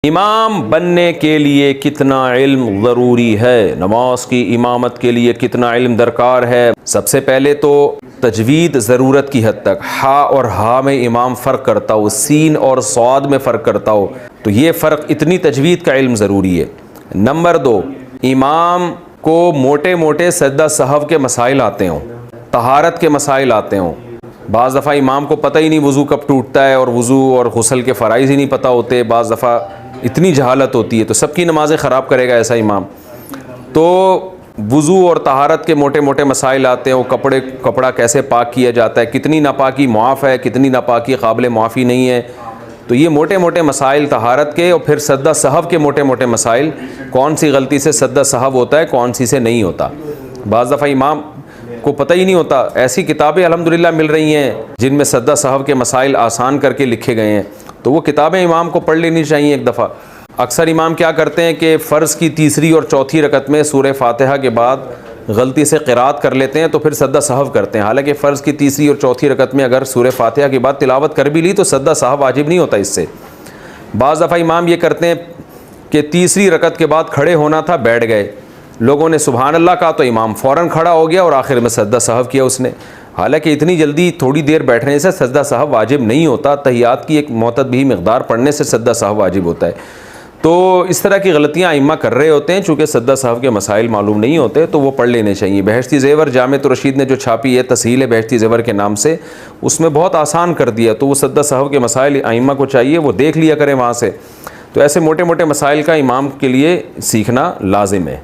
इमाम बनने के लिए कितना इल्म ज़रूरी है, नमाज की इमामत के लिए कितना इल्म दरकार है। सबसे पहले तो तजवीद ज़रूरत की हद तक, हा और हा में इमाम फ़र्क करता हो, सीन और स्वाद में फ़र्क करता हो, तो ये फ़र्क, इतनी तजवीद का इल्म ज़रूरी है। नंबर 2, इमाम को मोटे मोटे सजदा सहव के मसाइल आते हों, तहारत के मसाइल आते हों। बाज़ दफ़ा इमाम को पता ही नहीं वज़ू कब टूटता है, और वज़ू और गुस्ल के फ़राइज़ ही नहीं पता होते। बाज़ दफ़ा इतनी जहालत होती है, तो सबकी नमाज़ें ख़राब करेगा ऐसा इमाम। तो वज़ू और तहारत के मोटे मोटे मसाइल आते हैं, वो कपड़ा कैसे पाक किया जाता है, कितनी नापाकी मुआफ़ है, कितनी नापाकी काबिल मुआफ़ी नहीं है। तो ये मोटे मोटे मसाइल तहारत के, और फिर सजदा सहव के मोटे मोटे मसाइल, कौन सी गलती से सजदा सहव होता है, कौन सी से नहीं होता। बाज़ दफ़ा इमाम को पता ही नहीं होता। ऐसी किताबें अल्हम्दुलिल्लाह मिल रही हैं जिनमें सजदा सहव के मसाइल आसान करके लिखे गए हैं, तो वो किताबें इमाम को पढ़ लेनी चाहिए एक दफ़ा। अक्सर इमाम क्या करते हैं कि फ़र्ज़ की तीसरी और चौथी रकत में सूरह फातिहा के बाद गलती से क़िराअत कर लेते हैं, तो फिर सजदा सहव करते हैं। हालांकि फ़र्ज़ की तीसरी और चौथी रकत में अगर सूरह फातिहा के बाद तिलावत कर भी ली तो सजदा सहव वाजिब नहीं होता इससे। बाज़ दफ़ा इमाम ये करते हैं कि तीसरी रकत के बाद खड़े होना था, बैठ गए, लोगों ने सुबहान अल्लाह कहा तो इमाम फ़ौरन खड़ा हो गया और आखिर में सजदा सहव किया उसने। हालांकि इतनी जल्दी थोड़ी देर बैठने से सजदा सहव वाजिब नहीं होता, तहियात की एक मोतदबी मकदार पढ़ने से सजदा सहव वाजिब होता है। तो इस तरह की गलतियाँ इम्मा कर रहे होते हैं, चूँकि सजदा सहव के मसाइल मालूम नहीं होते, तो वो पढ़ लेने चाहिए। बहश्ती ज़ेवर जामे रशीद ने जो छापी है, तस्हील बहश्ती ज़ेवर के नाम से, उसमें बहुत आसान कर दिया। तो वो सजदा सहव के मसाइल इम्मा को चाहिए वो देख लिया करें वहाँ से। तो ऐसे मोटे मोटे मसाइल का इमाम के लिए सीखना लाजिम है।